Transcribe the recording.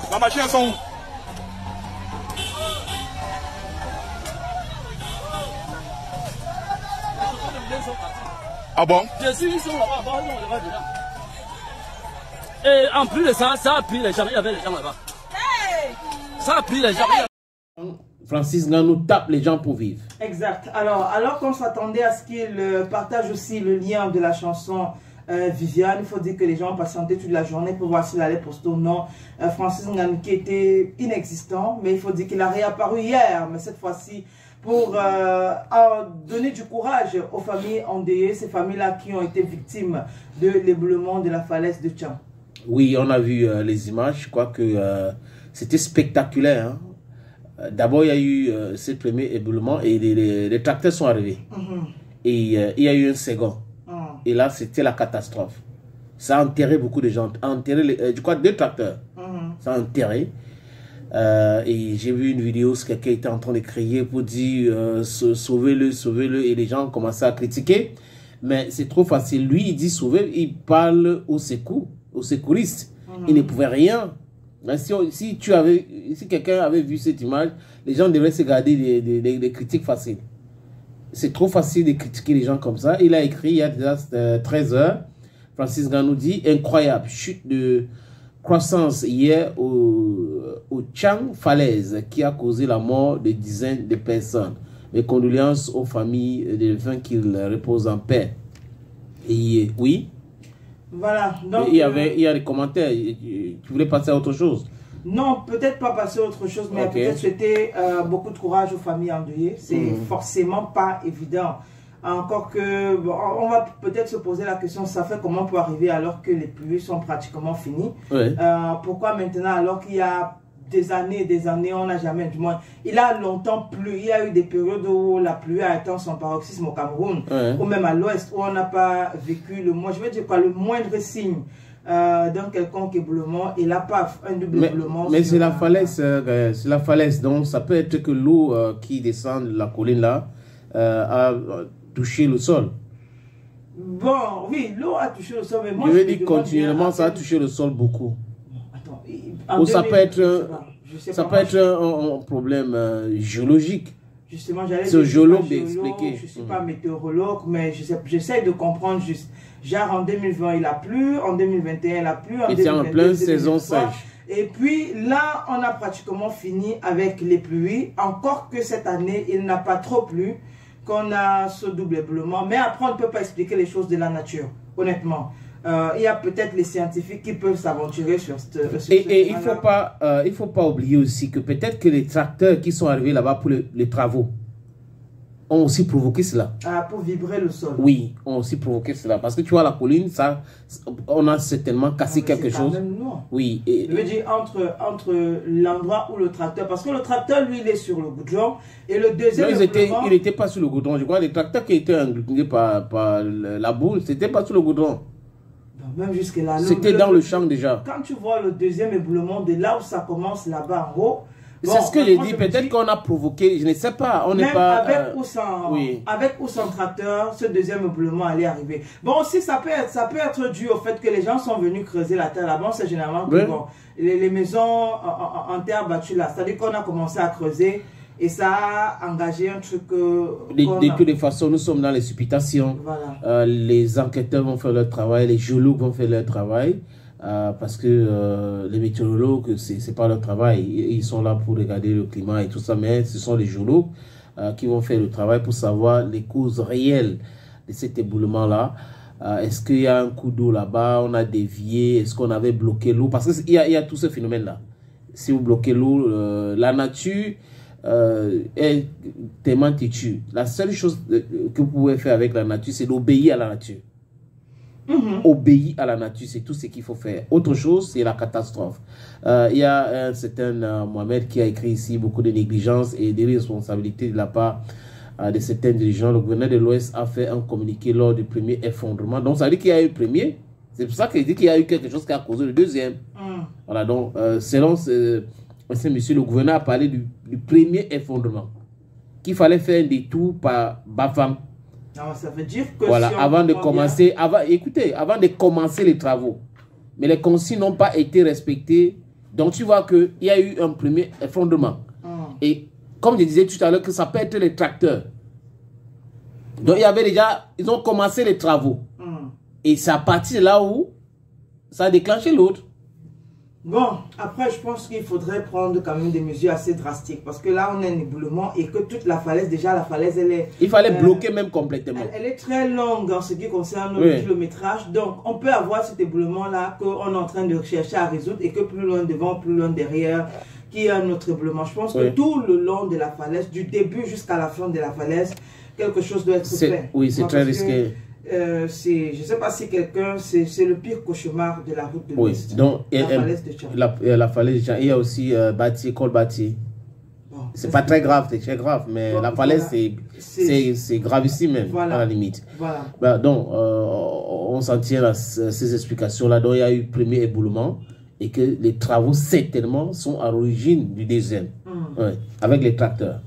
La machine sont où? Ah bon? Je suis, ils sont là-bas, on va dedans. Et en plus de ça, ça a pris les gens, il y avait les gens là-bas. Ça a pris les gens. Francis Ngannou tape les gens pour vivre. Exact. Alors qu'on s'attendait à ce qu'il partage aussi le lien de la chanson Viviane, il faut dire que les gens ont patienté toute la journée pour voir s'il allait poster ou non. Francis Ngannou qui était inexistant, mais il faut dire qu'il a réapparu hier, mais cette fois-ci pour donner du courage aux familles endeuillées, ces familles-là qui ont été victimes de l'éboulement de la falaise de Tchang. Oui, on a vu les images, je crois que c'était spectaculaire. Hein. D'abord, il y a eu ce premier éboulement et les tracteurs sont arrivés. Et il y a eu un second. Et là, c'était la catastrophe. Ça a enterré beaucoup de gens. Enterré, je crois, 2 tracteurs. Ça a enterré. Et j'ai vu une vidéo où quelqu'un était en train de crier pour dire sauvez-le, sauvez-le. Et les gens ont commencé à critiquer. Mais c'est trop facile. Lui, il dit sauver, il parle au secours, aux secouristes. Il ne pouvait rien. Mais si quelqu'un avait vu cette image, les gens devraient se garder des critiques faciles. C'est trop facile de critiquer les gens comme ça. Il a écrit il y a déjà 13 heures. Francis Ngannou dit incroyable chute de croissance hier au Tchang Falaise qui a causé la mort de dizaines de personnes. Mes condoléances aux familles des défunts, qu'ils reposent en paix. Et oui. Voilà. Donc, il y a des commentaires. Tu voulais passer à autre chose? Non, peut-être pas passer à autre chose, mais peut-être souhaiter beaucoup de courage aux familles endeuillées. C'est forcément pas évident. Encore que, bon, on va peut-être se poser la question, ça fait comment pour arriver alors que les pluies sont pratiquement finies? Pourquoi maintenant alors qu'il y a des années, on n'a jamais, du moins, il a longtemps plu. Il y a eu des périodes où la pluie a atteint son paroxysme au Cameroun, ou même à l'ouest, où on n'a pas vécu le moindre signe d'un quelconque éboulement, et là, paf, un double éboulement. Mais c'est la falaise, donc ça peut être que l'eau qui descend de la colline là a touché le sol. Bon, oui, l'eau a touché le sol, mais moi je veux dire continuellement, ça a touché le sol beaucoup. Attends, ou ça peut être, un problème géologique. Justement, j'allais dire, géologue d'expliquer. Je ne suis pas météorologue, mais j'essaie de comprendre juste. Genre en 2020, il a plu, en 2021, il a plu, en 2022, c'est en pleine saison sèche. Et puis là, on a pratiquement fini avec les pluies. Encore que cette année, il n'a pas trop plu, qu'on a ce double éboulement. Mais après, on ne peut pas expliquer les choses de la nature, honnêtement. Il y a peut-être les scientifiques qui peuvent s'aventurer sur ce et il faut pas oublier aussi que peut-être que les tracteurs qui sont arrivés là-bas pour les travaux ont aussi provoqué cela. Pour vibrer le sol. Oui, ont aussi provoqué cela. Parce que tu vois, la colline, ça, on a certainement cassé quelque chose. Même noir. Oui. Je veux dire, entre l'endroit où le tracteur, parce que le tracteur, lui, il est sur le goudron, et le deuxième... Non, il n'était pas sur le goudron. Je crois les tracteurs qui étaient englutinés par la boule, c'était pas sur le goudron. Même jusque là. C'était dans le champ déjà. Quand tu vois le deuxième éboulement, de là où ça commence là-bas en haut... C'est ce que j'ai dit, peut-être qu'on a provoqué, je ne sais pas, on n'est pas... Avec ou sans tracteur, ce deuxième éboulement allait arriver. Bon, aussi, ça peut être dû au fait que les gens sont venus creuser la terre là-bas. C'est généralement que bon, les maisons en terre battue là, c'est-à-dire qu'on a commencé à creuser et ça a engagé un truc... de toutes les façons, nous sommes dans les supputations. Voilà. Les enquêteurs vont faire leur travail, les géologues vont faire leur travail. Parce que les météorologues, c'est pas leur travail. Ils sont là pour regarder le climat et tout ça, mais ce sont les géologues qui vont faire le travail pour savoir les causes réelles de cet éboulement-là. Est-ce qu'il y a un coup d'eau là-bas, on a dévié, est-ce qu'on avait bloqué l'eau? Parce qu'il y a tout ce phénomène-là. Si vous bloquez l'eau, la nature est tellement têtue. La seule chose que vous pouvez faire avec la nature, c'est d'obéir à la nature. obéit à la nature, c'est tout ce qu'il faut faire. Autre chose, c'est la catastrophe. Il y a un certain Mohamed qui a écrit ici beaucoup de négligence et d'irresponsabilité de la part de certains dirigeants. Le gouverneur de l'Ouest a fait un communiqué lors du premier effondrement. Donc, ça veut dire qu'il y a eu le premier. C'est pour ça qu'il dit qu'il y a eu quelque chose qui a causé le deuxième. Voilà, donc, selon ce monsieur, le gouverneur a parlé du premier effondrement. Qu'il fallait faire un détour par Bafam. Non, ça veut dire que voilà, si avant de commencer, écoutez, avant de commencer les travaux. Mais les consignes n'ont pas été respectées. Donc, tu vois qu'il y a eu un premier effondrement. Et comme je disais tout à l'heure, que ça peut être les tracteurs. Donc, il y avait déjà, ils ont commencé les travaux. Et c'est à partir de là où ça a déclenché l'autre. Bon, après, je pense qu'il faudrait prendre quand même des mesures assez drastiques. Parce que là, on a un éboulement et que toute la falaise, déjà, la falaise, elle est... Il fallait bloquer même complètement. Elle est très longue en ce qui concerne le kilométrage. Donc, on peut avoir cet éboulement-là qu'on est en train de chercher à résoudre et que plus loin devant, plus loin derrière, qu'il y a un autre éboulement. Je pense que tout le long de la falaise, du début jusqu'à la fin de la falaise, quelque chose doit être fait. Oui, c'est très risqué. Je ne sais pas si quelqu'un, c'est le pire cauchemar de la route de l'Ouest. Donc, la falaise de Tchad. La falaise de Tchad. Il y a aussi Col Bâti. Bon, c'est pas très grave, c'est très grave, mais la falaise, c'est gravissime même, à la limite. Voilà. Bah, donc, on s'en tient à ces explications-là. Donc, il y a eu le premier éboulement et que les travaux, certainement, sont à l'origine du deuxième, avec les tracteurs.